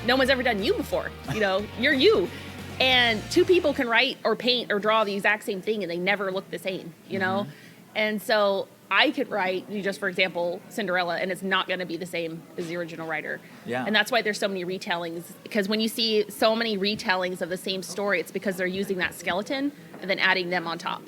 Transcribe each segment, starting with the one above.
no one's ever done you before. You're you. And two people can write or paint or draw the exact same thing and they never look the same, And so I could write, just for example, Cinderella, and it's not going to be the same as the original writer. Yeah. And that's why there's so many retellings, because when you see so many retellings of the same story, it's because they're using that skeleton and then adding them on top.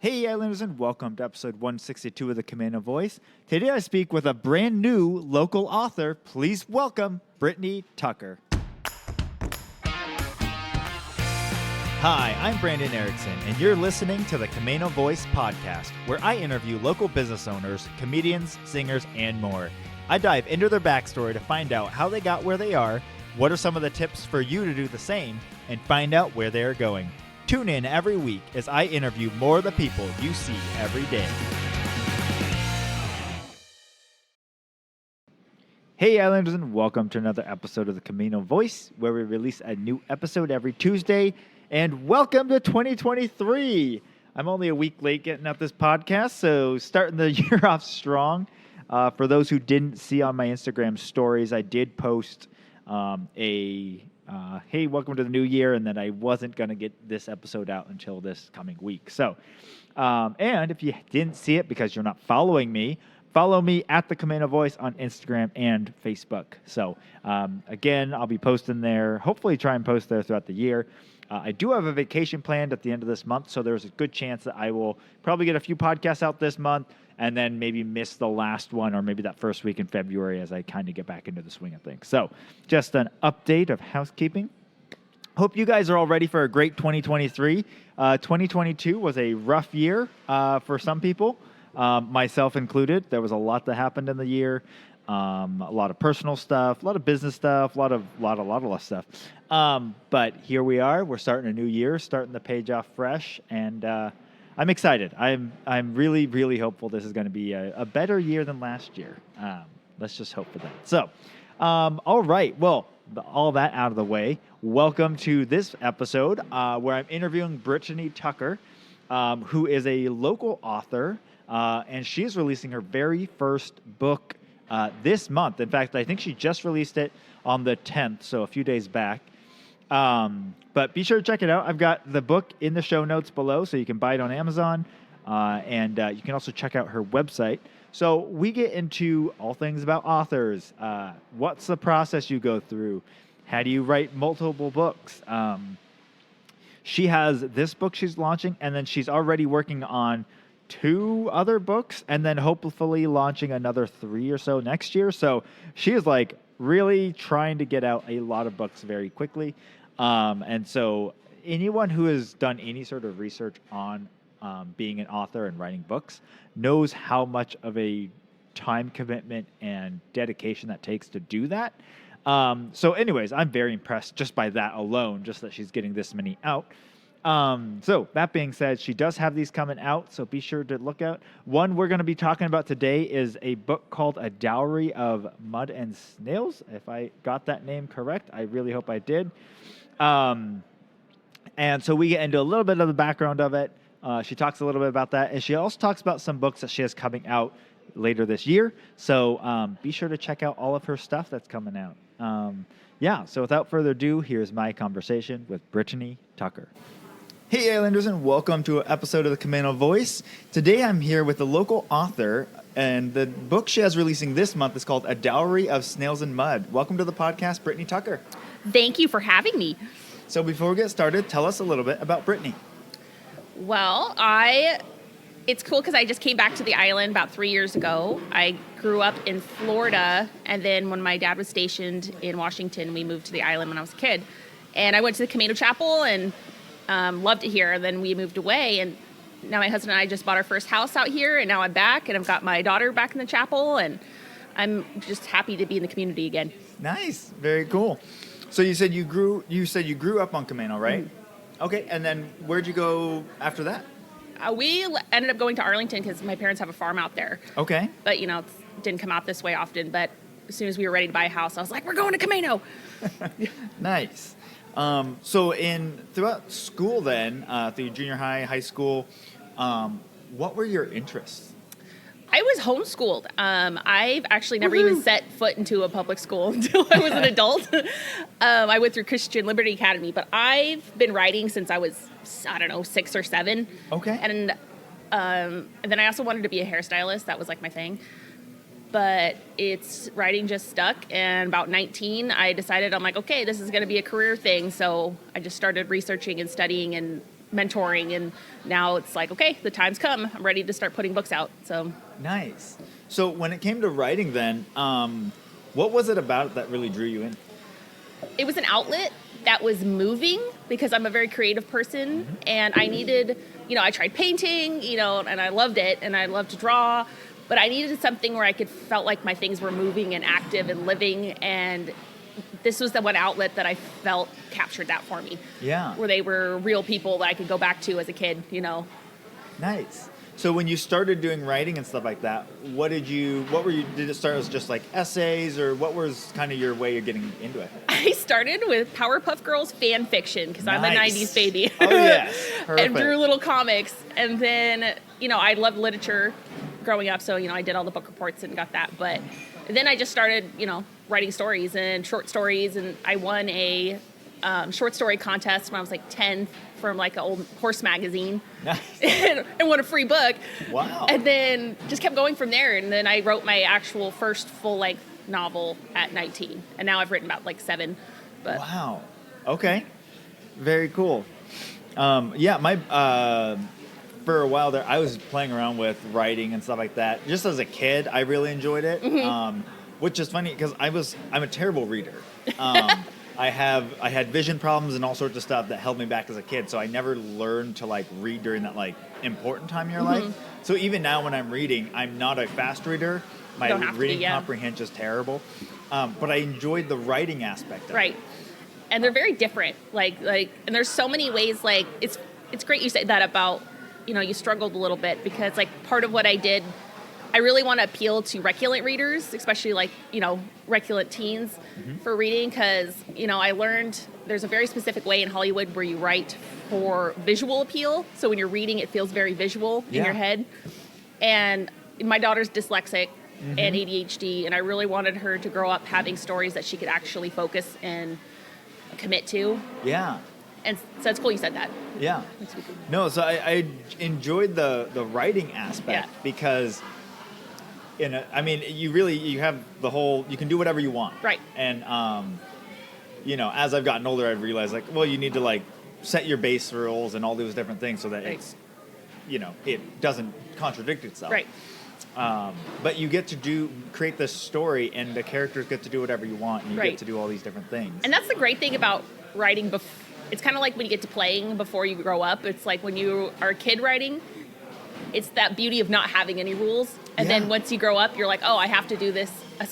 Hey, Islanders, and welcome to episode 162 of the Camano Voice. Today I speak with a brand new local author. Please welcome Brittany Tucker. Hi, I'm Brandon Erickson, and you're listening to the Camano Voice podcast, where I interview local business owners, comedians, singers, and more. I dive into their backstory to find out how they got where they are, what are some of the tips for you to do the same, and find out where they are going. Tune in every week as I interview more of the people you see every day. Hey, Islanders, and welcome to another episode of the Camano Voice, where we release a new episode every Tuesday. And welcome to 2023. I'm only a week late getting up this podcast, so starting the year off strong. For those who didn't see on my Instagram stories, I did post hey, welcome to the new year, and that I wasn't going to get this episode out until this coming week. So, and if you didn't see it because you're not following me, follow me at the Camano Voice on Instagram and Facebook. So, again, I'll be posting there, hopefully try and post there throughout the year. I do have a vacation planned at the end of this month, so there's a good chance that I will probably get a few podcasts out this month and then maybe miss the last one or maybe that first week in February as I kind of get back into the swing of things. So just an update of housekeeping. Hope you guys are all ready for a great 2023. 2022 was a rough year for some people, myself included. There was a lot that happened in the year. A lot of personal stuff, a lot of business stuff, a lot of stuff. But here we are. We're starting a new year, starting the page off fresh, and I'm excited. I'm really, really hopeful this is going to be a better year than last year. Let's just hope for that. So, all right. Well, all that out of the way, welcome to this episode where I'm interviewing Brittany Tucker, who is a local author, and she's releasing her very first book this month. In fact, I think she just released it on the 10th, so a few days back. But be sure to check it out. I've got the book in the show notes below, so you can buy it on Amazon, and you can also check out her website. So we get into all things about authors. What's the process you go through? How do you write multiple books? She has this book she's launching, and then she's already working on 2 other books, and then hopefully launching another 3 or so next year. So she is like really trying to get out a lot of books very quickly. And so anyone who has done any sort of research on being an author and writing books knows how much of a time commitment and dedication that takes to do that. So anyways, I'm very impressed just by that alone, just that she's getting this many out. So that being said, she does have these coming out, so be sure to look out. One we're going to be talking about today is a book called A Dowry of Mud and Snails. If I got that name correct, I really hope I did. And so we get into a little bit of the background of it. She talks a little bit about that, and she also talks about some books that she has coming out later this year. So be sure to check out all of her stuff that's coming out. So without further ado, here's my conversation with Brittany Tucker. Hey, Islanders, and welcome to an episode of the Camano Voice. Today I'm here with a local author, and the book she has releasing this month is called A Dowry of Snails and Mud. Welcome to the podcast, Brittany Tucker. Thank you for having me. So before we get started, tell us a little bit about Brittany. Well, it's cool because I just came back to the island about 3 years ago. I grew up in Florida, and then when my dad was stationed in Washington, we moved to the island when I was a kid. And I went to the Camano Chapel and loved it here. And then we moved away, and now my husband and I just bought our first house out here, and now I'm back, and I've got my daughter back in the chapel, and I'm just happy to be in the community again. Nice. Very cool. So you said you grew up on Camano, right? Mm-hmm. Okay. And then where'd you go after that? We ended up going to Arlington because my parents have a farm out there. Okay. But, it didn't come out this way often. But as soon as we were ready to buy a house, I was like, we're going to Camano. Nice. So throughout school then, through junior high, high school, what were your interests? I was homeschooled. I've actually never even set foot into a public school until I was an adult. I went through Christian Liberty Academy, but I've been writing since I was, 6 or 7. Okay. And then I also wanted to be a hairstylist. That was like my thing. But writing just stuck. And about 19, I decided, I'm like, okay, this is going to be a career thing. So I just started researching and studying and mentoring, and now it's like, okay, the time's come. I'm ready to start putting books out. So Nice. So when it came to writing then, what was it about it that really drew you in? it was an outlet that was moving because I'm a very creative person, and I needed, I tried painting, and I loved it, and I love to draw, but I needed something where I felt like my things were moving and active and living, and this was the one outlet that I felt captured that for me. Yeah. Where they were real people that I could go back to as a kid, Nice. So when you started doing writing and stuff like that, did it start as just like essays, or what was kind of your way of getting into it? I started with Powerpuff Girls fan fiction because I'm a Nice. 90s baby. Oh, yes. Perfect. And drew little comics. And then, I loved literature growing up, so, I did all the book reports and got that. But then I just started, writing stories and short stories, and I won a short story contest when I was like 10 from like an old horse magazine. Nice. and won a free book. Wow. And then just kept going from there. And then I wrote my actual first full-length novel at 19. And now I've written about like 7. But Wow. Okay. Very cool. For a while there, I was playing around with writing and stuff like that. Just as a kid, I really enjoyed it. Which is funny because I'm a terrible reader. I had vision problems and all sorts of stuff that held me back as a kid. So I never learned to like read during that like important time in your life. So even now when I'm reading, I'm not a fast reader. My reading comprehension is terrible. But I enjoyed the writing aspect of it. Right. And they're very different. And there's so many ways, like, it's great you say that about, you struggled a little bit because, like, part of what I did, I really want to appeal to reculent readers, especially, like, reculent teens for reading because, I learned there's a very specific way in Hollywood where you write for visual appeal. So when you're reading, it feels very visual in your head. And my daughter's dyslexic and ADHD, and I really wanted her to grow up having stories that she could actually focus and commit to. Yeah. And so it's cool you said that. Yeah. No, so I enjoyed the writing aspect because you have the whole, you can do whatever you want. Right. And as I've gotten older, I've realized like, well, you need to like set your base rules and all those different things so that it's, it doesn't contradict itself. Right. But you get to create this story, and the characters get to do whatever you want, and you get to do all these different things. And that's the great thing about writing. It's kind of like when you get to playing before you grow up. It's like when you are a kid writing, it's that beauty of not having any rules. And then once you grow up, you're like, oh, I have to do this,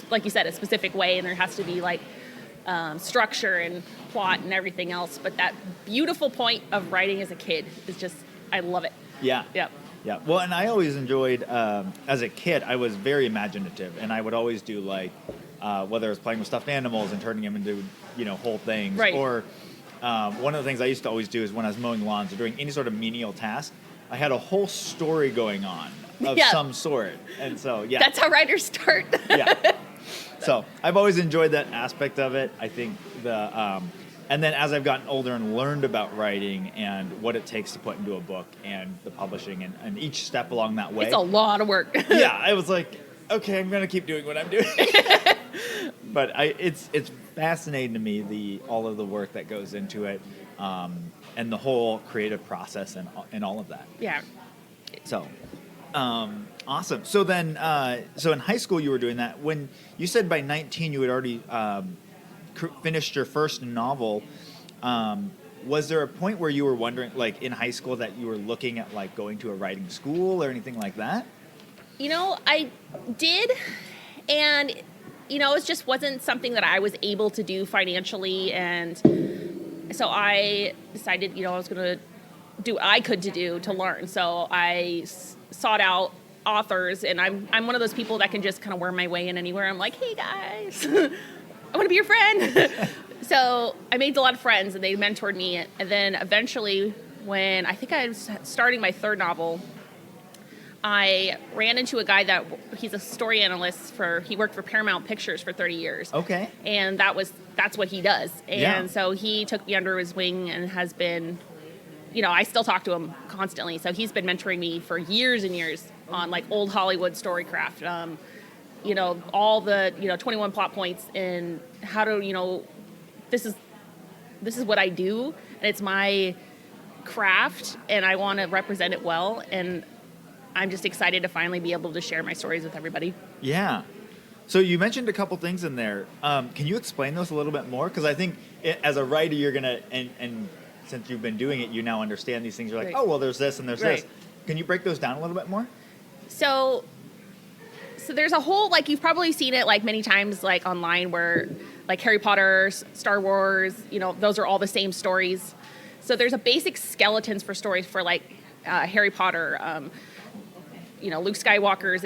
like you said, a specific way, and there has to be like structure and plot and everything else. But that beautiful point of writing as a kid is just, I love it. Yeah. Yep. Yeah. Well, and I always enjoyed, as a kid, I was very imaginative, and I would always do like, whether it was playing with stuffed animals and turning them into, whole things. Right. Or one of the things I used to always do is when I was mowing lawns or doing any sort of menial task, I had a whole story going on of some sort. And so, yeah. That's how writers start. Yeah. So I've always enjoyed that aspect of it. I think and then as I've gotten older and learned about writing and what it takes to put into a book and the publishing and each step along that way. It's a lot of work. Yeah, I was like, okay, I'm going to keep doing what I'm doing. But it's fascinating to me, all of the work that goes into it, and the whole creative process and all of that. Yeah. So, awesome. So then, so in high school you were doing that. When you said by 19 you had already finished your first novel, was there a point where you were wondering, like in high school, that you were looking at like going to a writing school or anything like that? I did, and it just wasn't something that I was able to do financially, and so I decided, I was going to do what I could to learn. So I sought out authors, and I'm one of those people that can just kind of worm my way in anywhere. I'm like, hey guys, I want to be your friend. So I made a lot of friends, and they mentored me. And then eventually, when I think I was starting my third novel, I ran into a guy that he's a story analyst he worked for Paramount Pictures for 30 years. Okay. And that's what he does. And Yeah. so he took me under his wing and has been, I still talk to him constantly. So he's been mentoring me for years and years on like old Hollywood storycraft. All the, 21 plot points and how to, this is what I do and it's my craft and I want to represent it well. And I'm just excited to finally be able to share my stories with everybody. Yeah. So you mentioned a couple things in there. Can you explain those a little bit more? Because I think as a writer, you're going to, and since you've been doing it, you now understand these things. You're like, Right. oh, well, there's this and there's Right. this. Can you break those down a little bit more? So there's a whole, like, you've probably seen it, like, many times, like, online where, like, Harry Potter, Star Wars, those are all the same stories. So there's a basic skeletons for stories for, like, Harry Potter, Luke Skywalker's.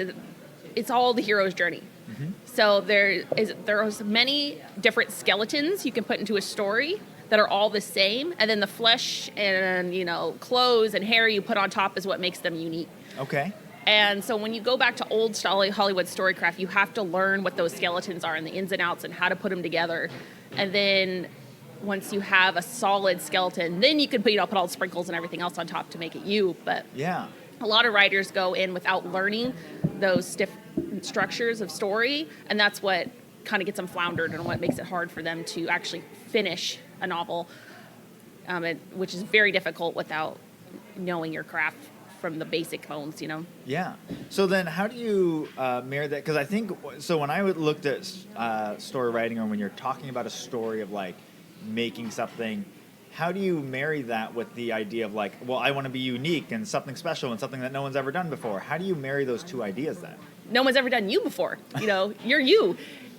It's all the hero's journey. Mm-hmm. So there's many different skeletons you can put into a story that are all the same. And then the flesh and, clothes and hair you put on top is what makes them unique. Okay. And so when you go back to old Hollywood storycraft, you have to learn what those skeletons are and the ins and outs and how to put them together. And then once you have a solid skeleton, then you can put all the sprinkles and everything else on top to make it you. But yeah, a lot of writers go in without learning those stiff structures of story, and that's what kind of gets them floundered and what makes it hard for them to actually finish a novel, which is very difficult without knowing your craft from the basic bones, Yeah. So then how do you marry that? Because I think, so when I looked at story writing, or when you're talking about a story of like making something, how do you marry that with the idea of like, well, I want to be unique and something special and something that no one's ever done before? How do you marry those two ideas then? No one's ever done you before. You're you.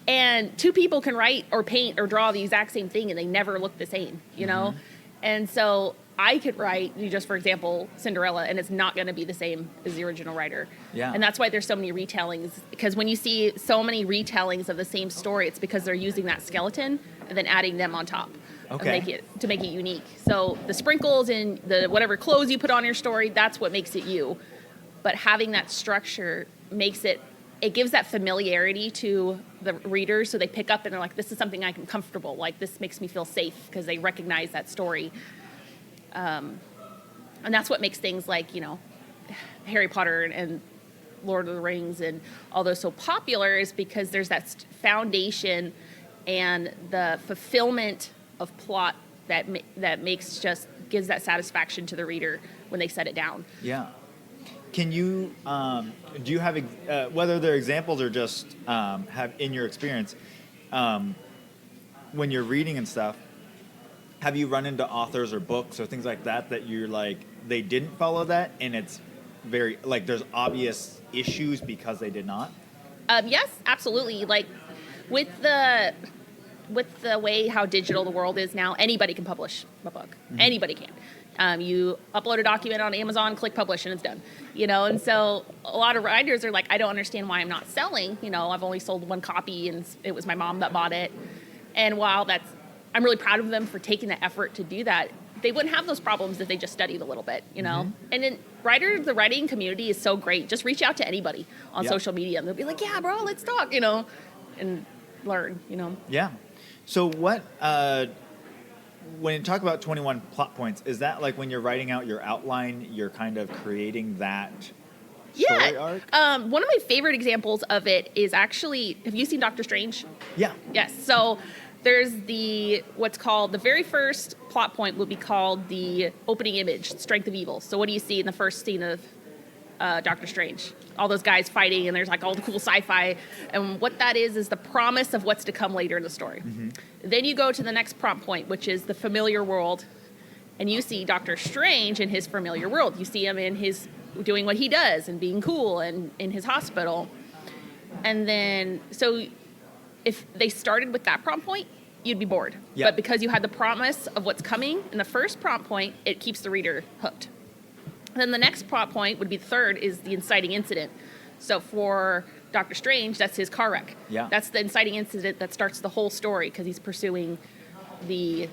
And two people can write or paint or draw the exact same thing and they never look the same, Mm-hmm. And so I could write, just for example, Cinderella, and it's not going to be the same as the original writer. Yeah. And that's why there's so many retellings, because when you see so many retellings of the same story, it's because they're using that skeleton and then adding them on top. Okay. To make it unique. So the sprinkles and the whatever clothes you put on your story, that's what makes it you. But having that structure makes it gives that familiarity to the readers, so they pick up and they're like, this is something I'm comfortable, like this makes me feel safe, because they recognize that story. And that's what makes things like, Harry Potter and Lord of the Rings and all those so popular, is because there's that foundation and the fulfillment of plot that gives that satisfaction to the reader when they set it down. Yeah. Can you, do you have, whether they're examples or just have in your experience, when you're reading and stuff, have you run into authors or books or things like that you're like, they didn't follow that and it's very, like, there's obvious issues because they did not? Yes, absolutely. Like with the way how digital the world is now, anybody can publish a book. Mm-hmm. Anybody can. You upload a document on Amazon, click publish, and it's done. And so a lot of writers are like, I don't understand why I'm not selling. I've only sold one copy, and it was my mom that bought it. And while I'm really proud of them for taking the effort to do that, they wouldn't have those problems if they just studied a little bit, Mm-hmm. And then the writing community is so great. Just reach out to anybody on social media, and they'll be like, yeah, bro, let's talk, and learn, Yeah. So what, when you talk about 21 plot points, is that like when you're writing out your outline, you're kind of creating that story arc? One of my favorite examples of it is actually, have you seen Doctor Strange? Yeah. Yes. So there's what's called, the very first plot point would be called the opening image, Strength of Evil. So what do you see in the first scene of Doctor Strange? All those guys fighting, and there's like all the cool sci-fi. And what that is the promise of what's to come later in the story. Mm-hmm. Then you go to the next prompt point, which is the familiar world. And you see Doctor Strange in his familiar world. You see him in his doing what he does and being cool and in his hospital. And then, so if they started with that prompt point, you'd be bored. Yep. But because you had the promise of what's coming in the first prompt point, it keeps the reader hooked. Then the next plot point would be the third, is the inciting incident. So for Doctor Strange, that's his car wreck. Yeah. That's the inciting incident that starts the whole story, because he's pursuing the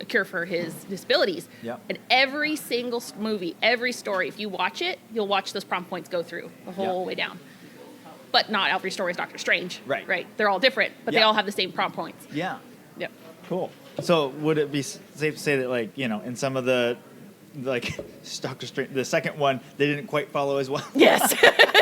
a cure for his disabilities. Yep. And every single movie, every story, if you watch it, you'll watch those prompt points go through the whole way down. But not every story is Doctor Strange. Right. They're all different, but they all have the same prompt points. Yeah. Yep. Cool. So would it be safe to say that, like, in some of the, like, Doctor Strange, the second one, they didn't quite follow as well? Yes,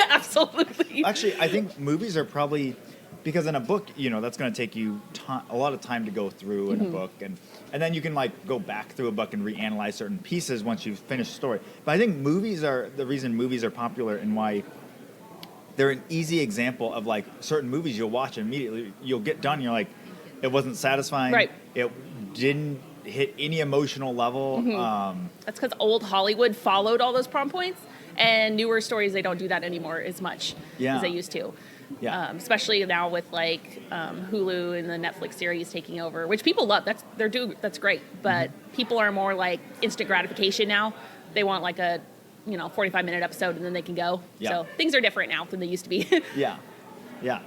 absolutely. Actually, I think movies are probably, because in a book, that's going to take you a lot of time to go through in a book, and then you can, like, go back through a book and reanalyze certain pieces once you've finished the story. But I think movies are the reason movies are popular, and why they're an easy example of, like, certain movies you'll watch and immediately you'll get done, you're like, it wasn't satisfying. Right. It didn't hit any emotional level. That's because old Hollywood followed all those prompt points, and newer stories, they don't do that anymore as much as they used to. Yeah. Especially now with, like, Hulu and the Netflix series taking over, which people love. That's great. But people are more like instant gratification now. They want, like, a 45-minute episode and then they can go. Yeah. So things are different now than they used to be. Yeah.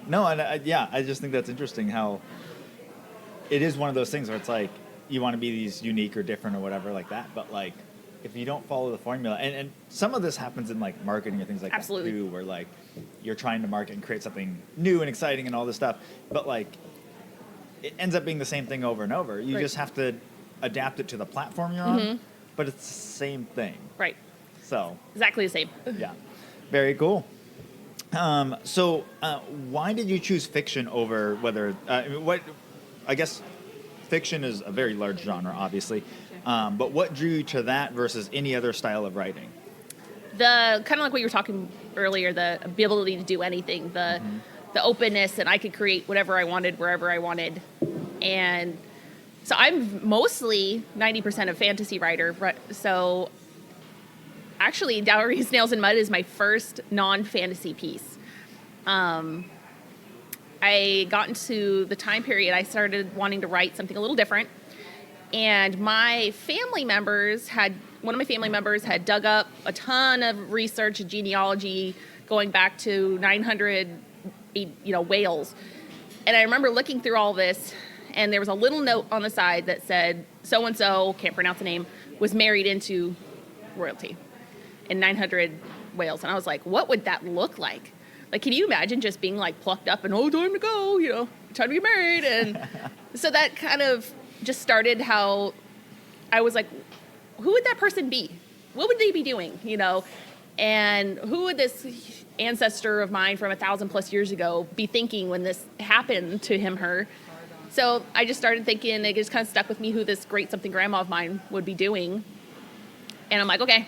No, and I just think that's interesting how it is one of those things where it's like you want to be these unique or different or whatever like that, but, like, if you don't follow the formula, and some of this happens in, like, marketing and things like Absolutely. that too, where, like, you're trying to market and create something new and exciting and all this stuff, but, like, it ends up being the same thing over and over. You just have to adapt it to the platform you're on, but it's the same thing. Right. So Exactly the same. yeah, very cool. So why did you choose fiction over whether I guess fiction is a very large genre, obviously, but what drew you to that versus any other style of writing? The kind of like what you were talking earlier, the ability to do anything, the openness, and I could create whatever I wanted, wherever I wanted. And so I'm mostly 90% a fantasy writer. So actually, Dowry, Snails, and Mud is my first non-fantasy piece. I got into the time period, I started wanting to write something a little different. And one of my family members had dug up a ton of research and genealogy going back to 900, Wales. And I remember looking through all this, and there was a little note on the side that said, so-and-so, can't pronounce the name, was married into royalty in 900 Wales. And I was like, what would that look like? Like, can you imagine just being, like, plucked up and, time to go, time to get married? And so that kind of just started how I was like, who would that person be? What would they be doing, And who would this ancestor of mine from 1,000+ years ago be thinking when this happened to him, her? So I just started thinking, it just kind of stuck with me who this great something grandma of mine would be doing. And I'm like, okay,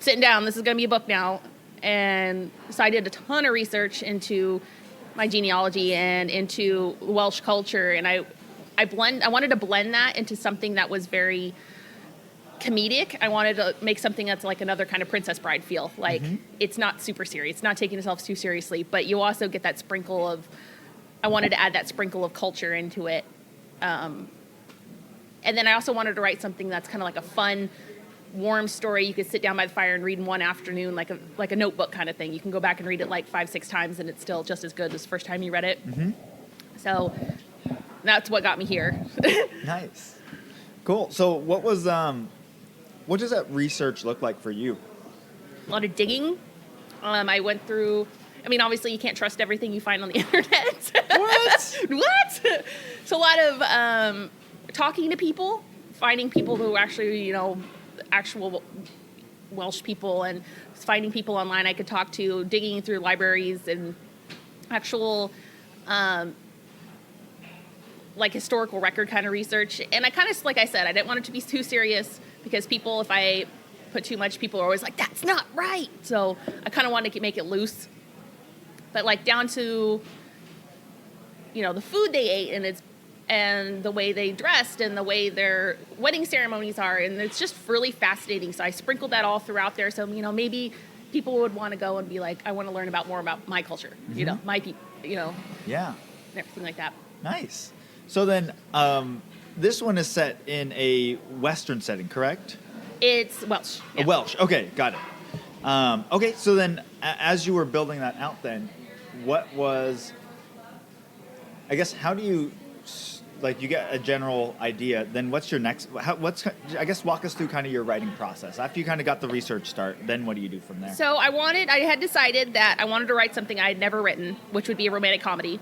sitting down, this is going to be a book now. And so I did a ton of research into my genealogy and into Welsh culture. And I wanted to blend that into something that was very comedic. I wanted to make something that's like another kind of Princess Bride feel. Like, it's not super serious. It's not taking itself too seriously. But you also get that sprinkle of, I wanted to add that sprinkle of culture into it. And then I also wanted to write something that's kind of like a fun, warm story you could sit down by the fire and read in one afternoon, like a notebook kind of thing. You can go back and read it like 5-6 times and it's still just as good as the first time you read it. So that's what got me here. Nice. Cool. So what does that research look like for you? A lot of digging. I went through, obviously you can't trust everything you find on the internet. What? What? So a lot of talking to people, finding people who actually, actual Welsh people, and finding people online I could talk to, digging through libraries and actual like historical record kind of research. And I kind of, like I said, I didn't want it to be too serious because people, if I put too much, people are always like, that's not right. So I kind of wanted to make it loose. But like down to, the food they ate and the way they dressed and the way their wedding ceremonies are. And it's just really fascinating. So I sprinkled that all throughout there. So, maybe people would want to go and be like, I want to learn more about my culture, my people, Yeah. and everything like that. Nice. So then this one is set in a Western setting, correct? It's Welsh. Yeah. Welsh. Okay, got it. Okay, so then as you were building that out then, what was, I guess, how do you like you get a general idea, then what's your next? I guess walk us through kind of your writing process. After you kind of got the research start, then what do you do from there? So I had decided that I wanted to write something I had never written, which would be a romantic comedy.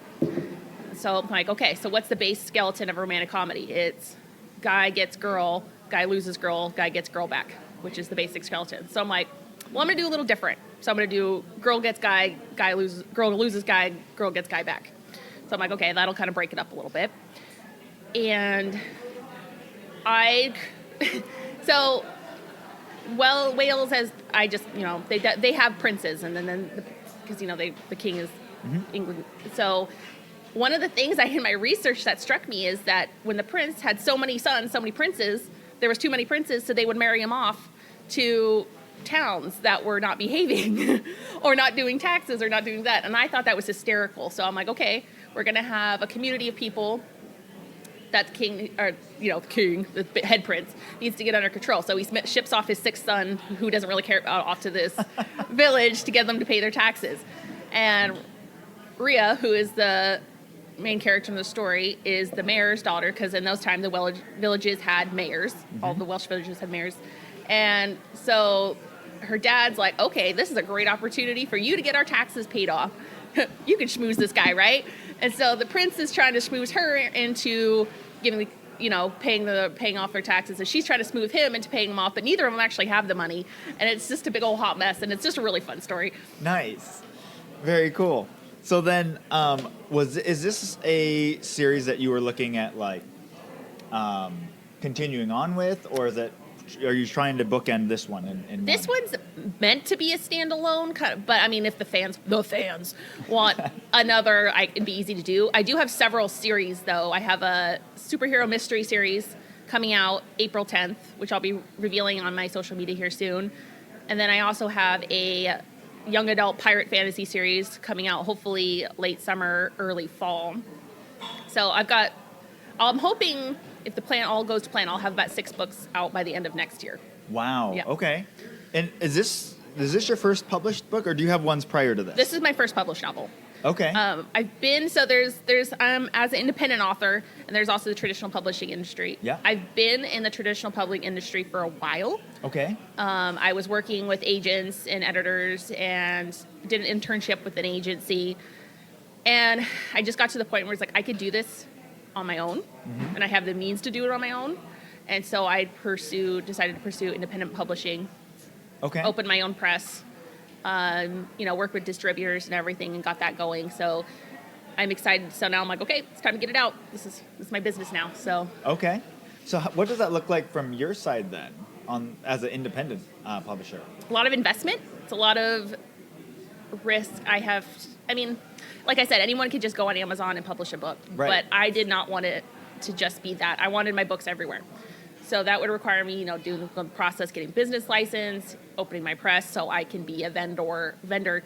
So I'm like, okay, so what's the base skeleton of a romantic comedy? It's guy gets girl, guy loses girl, guy gets girl back, which is the basic skeleton. So I'm like, well, I'm going to do a little different. So I'm going to do girl gets guy, girl loses guy, girl gets guy back. So I'm like, okay, that'll kind of break it up a little bit. And Wales has, they have princes, and then because, the king is England. So one of the things in my research that struck me is that when the prince had so many sons, so many princes, there was too many princes, so they would marry him off to towns that were not behaving or not doing taxes or not doing that. And I thought that was hysterical. So I'm like, okay, we're going to have a community of people that king, the head prince, needs to get under control. So he ships off his sixth son, who doesn't really care, off to this village to get them to pay their taxes. And Rhea, who is the main character in the story, is the mayor's daughter, because in those times the villages had mayors. All the Welsh villages had mayors. And so her dad's like, okay, this is a great opportunity for you to get our taxes paid off. You can schmooze this guy, right? And so the prince is trying to schmooze her into paying off their taxes, and she's trying to smooth him into paying them off, but neither of them actually have the money, and it's just a big old hot mess, and it's just a really fun story. Nice. Very cool. So then, is this a series that you were looking at, like, continuing on with, or are you trying to bookend this one? This one's meant to be a standalone, but I mean, if the fans want another, it'd be easy to do. I do have several series, though. I have a superhero mystery series coming out April 10th, which I'll be revealing on my social media here soon. And then I also have a young adult pirate fantasy series coming out hopefully late summer, early fall. So I'm hoping, if the plan all goes to plan, I'll have about 6 books out by the end of next year. Wow. Yeah. Okay. And is this your first published book, or do you have ones prior to this? This is my first published novel. Okay. There's as an independent author, and there's also the traditional publishing industry. Yeah. I've been in the traditional publishing industry for a while. Okay. I was working with agents and editors and did an internship with an agency. And I just got to the point where it's like, I could do this on my own, and I have the means to do it on my own. And so I decided to pursue independent publishing. Okay. Opened my own press, worked with distributors and everything, and got that going. So I'm excited. So now I'm like, okay, it's time to get it out. This is my business now. So. Okay. So what does that look like from your side then, as an independent publisher? A lot of investment. It's a lot of risk. Like I said, anyone could just go on Amazon and publish a book. Right. But I did not want it to just be that. I wanted my books everywhere. So that would require me, doing the process, getting business license, opening my press, so I can be a vendor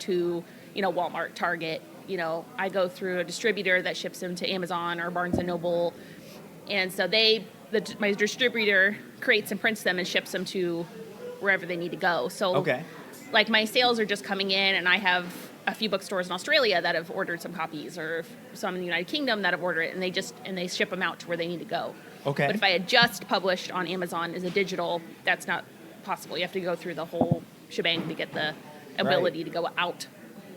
to, Walmart, Target. I go through a distributor that ships them to Amazon or Barnes & Noble. And so my distributor creates and prints them and ships them to wherever they need to go. So, okay. Like, my sales are just coming in, and I have a few bookstores in Australia that have ordered some copies, or some in the United Kingdom that have ordered it, and they ship them out to where they need to go. Okay. But if I had just published on Amazon as a digital, that's not possible. You have to go through the whole shebang to get the ability to go out,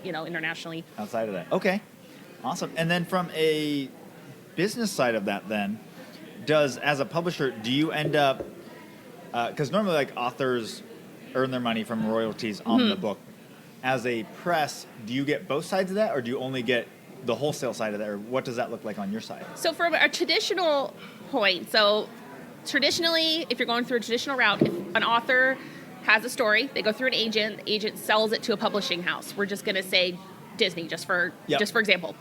internationally. Outside of that. Okay. Awesome. And then from a business side of that then, as a publisher, do you end up, because normally like authors earn their money from royalties on the book. As a press, do you get both sides of that, or do you only get the wholesale side of that, or what does that look like on your side? So from a traditional point, traditionally, if you're going through a traditional route, if an author has a story, they go through an agent, the agent sells it to a publishing house. We're just going to say Disney, just for example.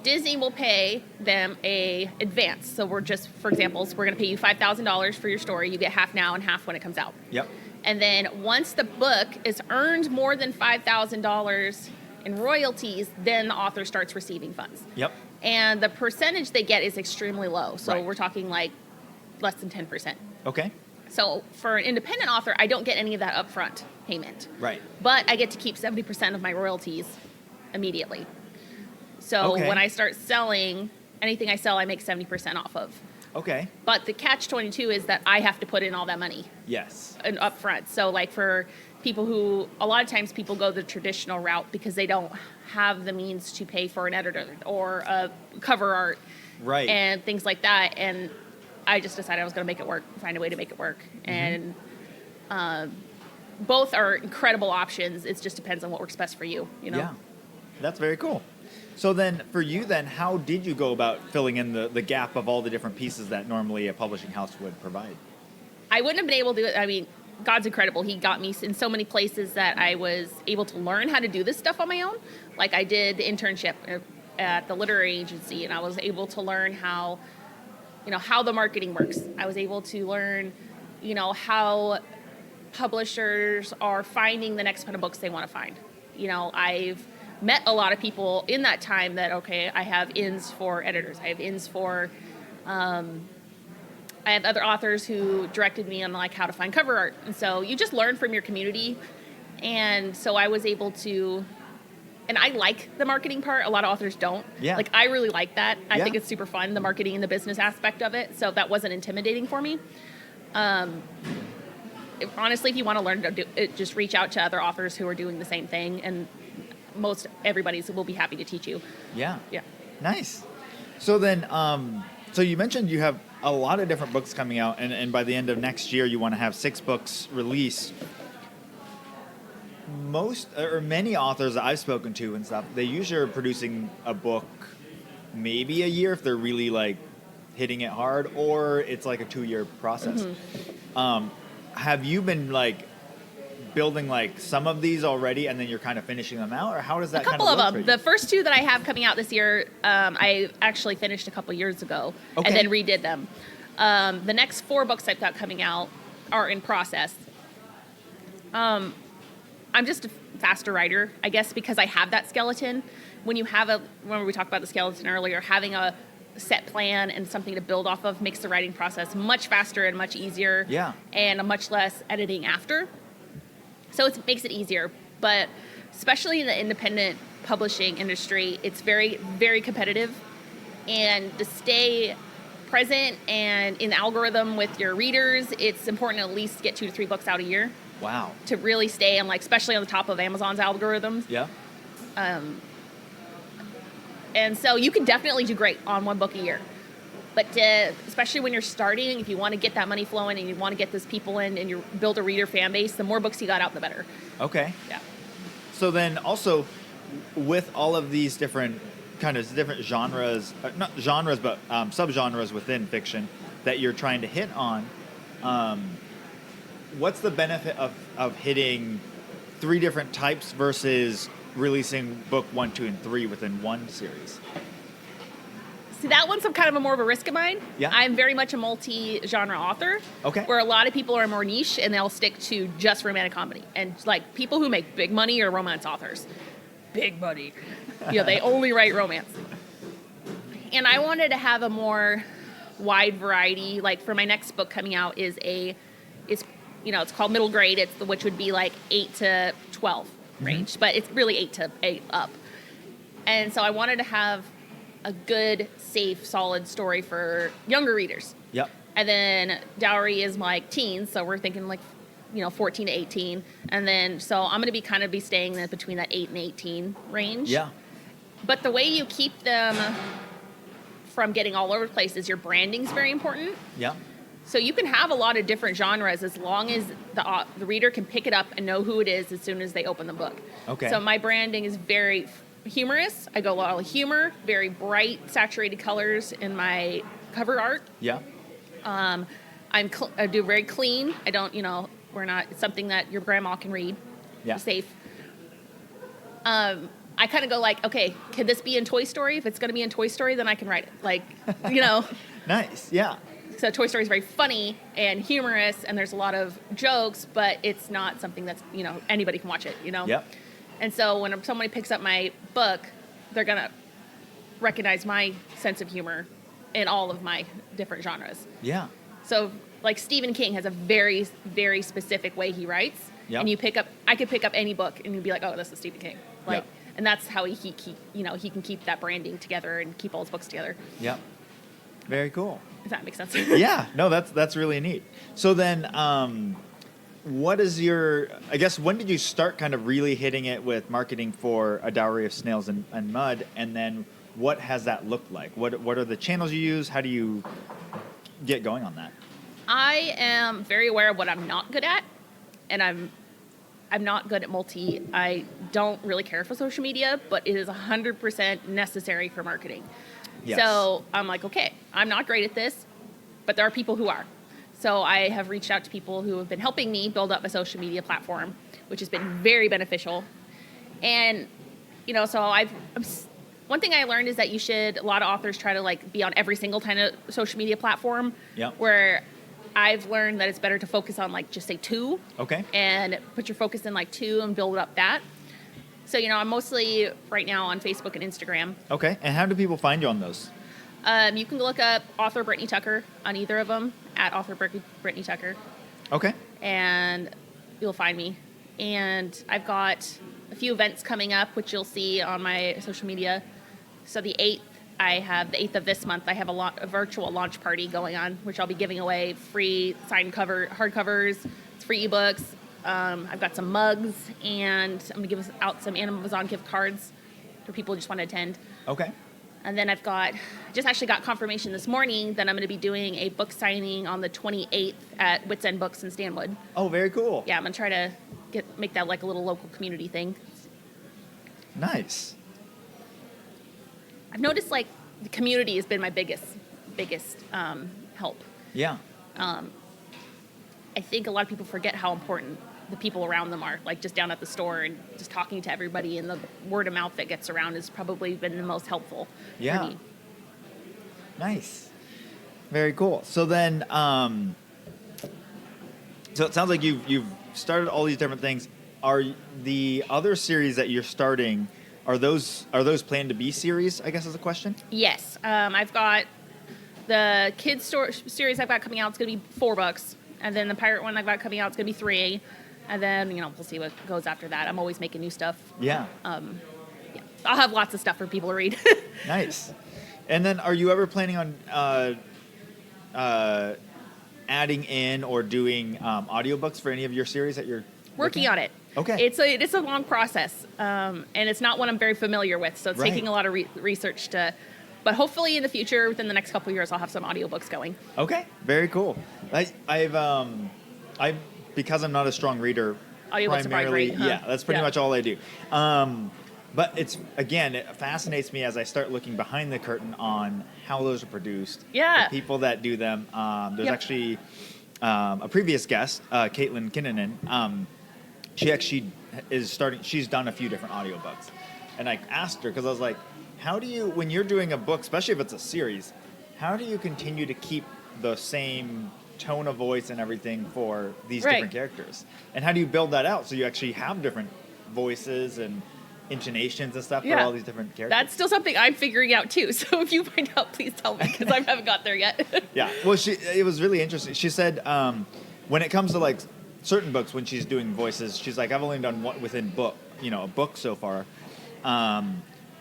Disney will pay them a advance. So we're going to pay you $5,000 for your story. You get half now and half when it comes out. Yep. And then once the book is earned more than $5,000 in royalties, then the author starts receiving funds. Yep. And the percentage they get is extremely low. So we're talking like less than 10%. Okay. So for an independent author, I don't get any of that upfront payment. Right. But I get to keep 70% of my royalties immediately. So when I start selling, anything I sell, I make 70% off of. Okay. But the catch-22 is that I have to put in all that money. Yes. Up front. So like for people who, a lot of times people go the traditional route because they don't have the means to pay for an editor or a cover art. Right. And things like that. And I just decided I was going to make it work, find a way to make it work. And both are incredible options. It just depends on what works best for you, you know? Yeah. That's very cool. So then, for you then, how did you go about filling in the gap of all the different pieces that normally a publishing house would provide? I wouldn't have been able to do it. I mean, God's incredible. He got me in so many places that I was able to learn how to do this stuff on my own. Like I did the internship at the literary agency, and I was able to learn how the marketing works. I was able to learn, how publishers are finding the next kind of books they want to find. I've met a lot of people in that time that, okay, I have ins for editors. I have ins for, I have other authors who directed me on like how to find cover art. And so you just learn from your community. And so I was able to, and I like the marketing part. A lot of authors don't. Yeah. Like I really like that. I Yeah. think it's super fun, the marketing and the business aspect of it. So that wasn't intimidating for me. Honestly, if you want to learn to do it, just reach out to other authors who are doing the same thing, and most everybody will be happy to teach you. Yeah. Yeah. Nice. So then, so you mentioned you have a lot of different books coming out, and by the end of next year, you want to have 6 books released. Many authors that I've spoken to and stuff, they usually are producing a book maybe a year if they're really like hitting it hard, or it's like a 2-year process. Mm-hmm. Have you been like building like some of these already, and then you're kind of finishing them out, or how does that A couple kind of of them. work for you? The first 2 that I have coming out this year, I actually finished a couple years ago, Okay. and then redid them. The next 4 books I've got coming out are in process. I'm just a faster writer, I guess, because I have that skeleton. When you have remember we talked about the skeleton earlier, having a set plan and something to build off of makes the writing process much faster and much easier. Yeah. And much less editing after. So it makes it easier. But especially in the independent publishing industry, it's very, very competitive. And to stay present and in the algorithm with your readers, it's important to at least get 2 to 3 books out a year Wow. to really stay and especially on the top of Amazon's algorithms. Yeah. And so you can definitely do great on 1 book a year. But especially when you're starting, if you want to get that money flowing and you want to get those people in and you build a reader fan base, the more books you got out, the better. Okay. Yeah. So then also with all of these different genres, not genres, but subgenres within fiction that you're trying to hit on, what's the benefit of hitting 3 different types versus releasing book 1, 2, and 3 within one series? See, that one's kind of more of a risk of mine. Yeah. I'm very much a multi-genre author. Okay. Where a lot of people are more niche and they'll stick to just romantic comedy. And like people who make big money are romance authors. Big money. They only write romance. And I wanted to have a more wide variety. Like for my next book coming out it's called middle grade, which would be like 8 to 12 range, but it's really 8 to 8 up. And so I wanted to have a good, safe, solid story for younger readers. Yep. And then Dowry is like teens, so we're thinking 14 to 18. And then, so I'm going to be staying between that 8 and 18 range. Yeah. But the way you keep them from getting all over the place is your branding is very important. Yeah. So you can have a lot of different genres as long as the reader can pick it up and know who it is as soon as they open the book. Okay. So my branding is very humorous. I go a lot of humor, very bright, saturated colors in my cover art. Yeah. I do very clean. I don't, it's something that your grandma can read. Yeah. Safe. I kind of go okay, could this be in Toy Story? If it's going to be in Toy Story, then I can write it. Nice. Yeah. So Toy Story is very funny and humorous, and there's a lot of jokes, but it's not something that's, anybody can watch it, Yep. And so when somebody picks up my book, they're going to recognize my sense of humor in all of my different genres. Yeah. So like Stephen King has a very, very specific way he writes. Yep. And I could pick up any book and you'd be like, oh, this is Stephen King. Yep. And that's how he can keep that branding together and keep all his books together. Yep. Very cool. If that makes sense. Yeah. No, that's really neat. So then, what is I guess, when did you start kind of really hitting it with marketing for A Dowry of Snails and Mud? And then what has that looked like? What are the channels you use? How do you get going on that? I am very aware of what I'm not good at, and I'm not good at multi. I don't really care for social media, but it is 100% necessary for marketing. Yes. So I'm like, okay, I'm not great at this, but there are people who are. So I have reached out to people who have been helping me build up a social media platform, which has been very beneficial. And, so one thing I learned is that a lot of authors try to like be on every single kind of social media platform. Yep. Where I've learned that it's better to focus on like just say 2. Okay. And put your focus in like 2 and build up that. So, I'm mostly right now on Facebook and Instagram. Okay. And how do people find you on those? You can look up author Brittany Tucker on either of them, at author Brittany Tucker. Okay. And you'll find me. And I've got a few events coming up, which you'll see on my social media. So the 8th of this month, I have a virtual launch party going on, which I'll be giving away free signed hardcovers, free ebooks. I've got some mugs, and I'm going to give out some Amazon gift cards for people who just want to attend. Okay. And then just actually got confirmation this morning that I'm going to be doing a book signing on the 28th at Wits End Books in Stanwood. Oh, very cool. Yeah, I'm going to try to make that like a little local community thing. Nice. I've noticed like the community has been my biggest help. Yeah. I think a lot of people forget how important the people around them are, like just down at the store and just talking to everybody, and the word of mouth that gets around has probably been the most helpful Yeah. for me. Nice. Very cool. So then, so it sounds like you've started all these different things. Are the other series that you're starting, are those planned to be series, I guess is the question? Yes. I've got the kids series I've got coming out. It's going to be 4 books. And then the pirate one I've got coming out, it's going to be 3. And then, we'll see what goes after that. I'm always making new stuff. Yeah. Yeah. I'll have lots of stuff for people to read. Nice. And then are you ever planning on adding in or doing audiobooks for any of your series that you're working on it? Okay. It's a long process, and it's not one I'm very familiar with, so it's Right. taking a lot of research but hopefully in the future, within the next couple of years, I'll have some audiobooks going. Okay. Very cool. I've because I'm not a strong reader, Audiobooks are probably great, huh? Yeah, that's pretty much all I do. But it fascinates me as I start looking behind the curtain on how those are produced. Yeah. The people that do them. There's Yep. actually a previous guest, Caitlin Kinnunen. She actually she's done a few different audiobooks. And I asked her, because I was like, how do you, when you're doing a book, especially if it's a series, how do you continue to keep the same tone of voice and everything for these Right. different characters? And how do you build that out so you actually have different voices and intonations and stuff for all these different characters? That's still something I'm figuring out too. So if you find out, please tell me, because I haven't got there yet. Yeah. Well, it was really interesting. She said when it comes to like certain books, when she's doing voices, she's like, I've only done one within a book so far.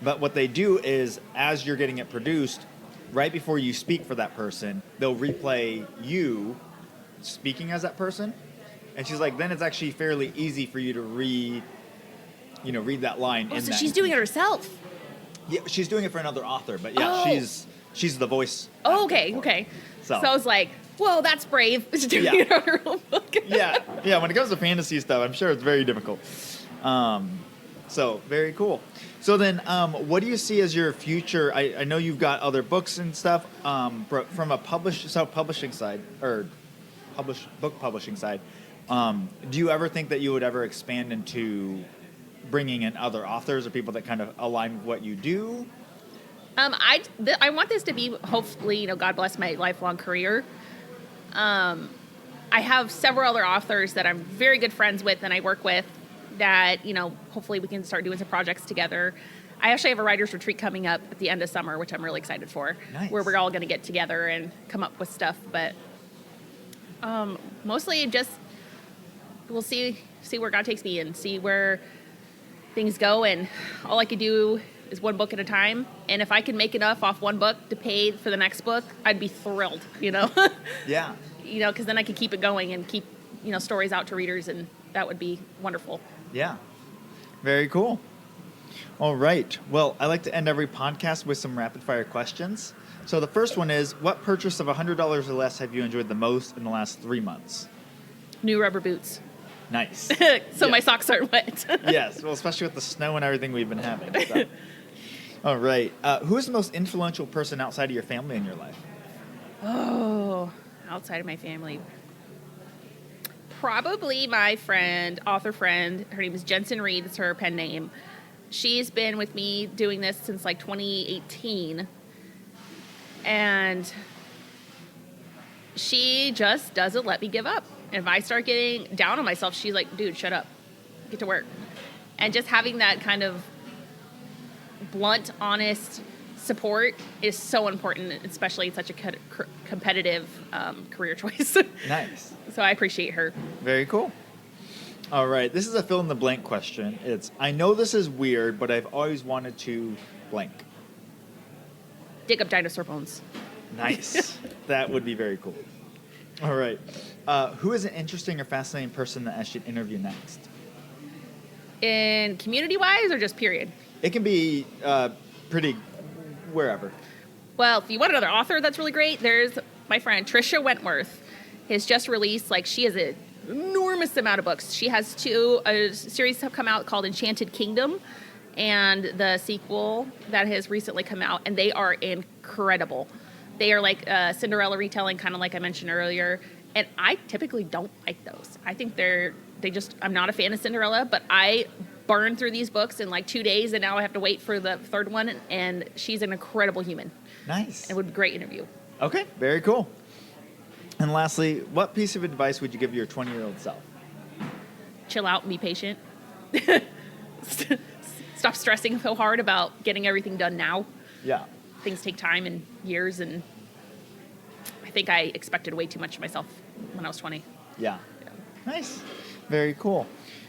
But what they do is, as you're getting it produced, right before you speak for that person, they'll replay you speaking as that person. And she's like, then it's actually fairly easy for you to read that line. So she's doing it herself. Yeah, she's doing it for another author, but yeah, she's the voice. Oh, okay. So I was like, whoa, that's brave. She's doing it on her own book. Yeah. When it comes to fantasy stuff, I'm sure it's very difficult. So very cool. So then, what do you see as your future? I know you've got other books and stuff from a self-publishing side or book publishing side. Do you ever think that you would ever expand into bringing in other authors or people that kind of align with what you do? I want this to be, hopefully, God bless my lifelong career. I have several other authors that I'm very good friends with and I work with that, hopefully we can start doing some projects together. I actually have a writer's retreat coming up at the end of summer, which I'm really excited for. Nice. Where we're all going to get together and come up with stuff. But mostly just we'll see where God takes me and see where things go, and all I could do is one book at a time. And if I could make enough off one book to pay for the next book, I'd be thrilled, Yeah. because then I could keep it going and keep, stories out to readers, and that would be wonderful. Yeah. Very cool. All right. Well, I like to end every podcast with some rapid fire questions. So the first one is, what purchase of $100 or less have you enjoyed the most in the last 3 months? New rubber boots. Nice. So my socks aren't wet. Yes. Well, especially with the snow and everything we've been having. So. All right. Who is the most influential person outside of your family in your life? Oh, outside of my family. Probably my author friend. Her name is Jensen Reed. It's her pen name. She's been with me doing this since like 2018. And she just doesn't let me give up. And if I start getting down on myself, she's like, dude, shut up. Get to work. And just having that kind of blunt, honest support is so important, especially in such a competitive career choice. Nice. So I appreciate her. Very cool. All right. This is a fill-in-the-blank question. It's, I know this is weird, but I've always wanted to blank. Dig up dinosaur bones. Nice. That would be very cool. All right. Who is an interesting or fascinating person that I should interview next? In community-wise or just period? It can be pretty wherever. Well, if you want another author that's really great, there's my friend Trisha Wentworth. Has just released, she has an enormous amount of books. She has a series have come out called Enchanted Kingdom and the sequel that has recently come out, and they are incredible. They are like Cinderella retelling, kind of like I mentioned earlier, and I typically don't like those. I think I'm not a fan of Cinderella, but I burned through these books in like 2 days, and now I have to wait for the third one, and she's an incredible human. Nice. It would be a great interview. Okay, very cool. And lastly, what piece of advice would you give your 20-year-old self? Chill out and be patient. Stop stressing so hard about getting everything done now. Yeah. Things take time and years, and I think I expected way too much of myself when I was 20. Yeah. Nice. Very cool.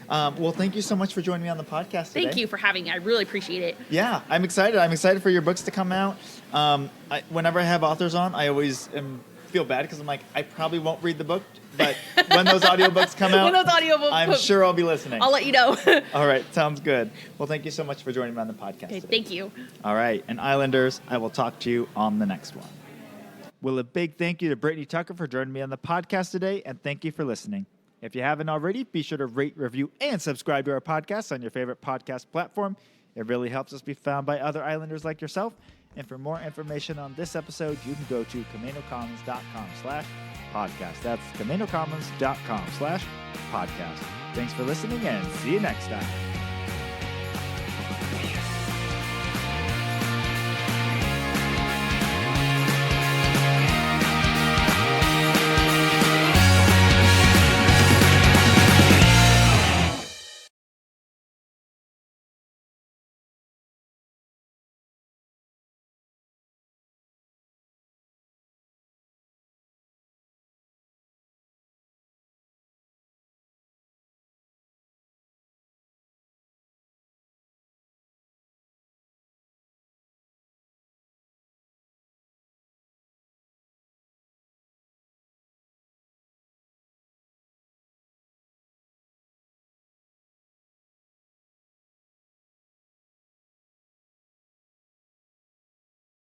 Well, thank you so much for joining me on the podcast today. Thank you for having me. I really appreciate it. Yeah, I'm excited. I'm excited for your books to come out. Whenever I have authors on, I always feel bad because I'm like, I probably won't read the book, but when those audiobooks come out, I'm sure I'll be listening. I'll let you know. All right, sounds good. Well, thank you so much for joining me on the podcast today. Thank you. All right, and Islanders, I will talk to you on the next one. Well, a big thank you to Brittany Tucker for joining me on the podcast today, and thank you for listening. If you haven't already, be sure to rate, review, and subscribe to our podcast on your favorite podcast platform. It really helps us be found by other Islanders like yourself. And for more information on this episode, you can go to CamanoCommons.com/podcast. That's CamanoCommons.com/podcast. Thanks for listening, and see you next time.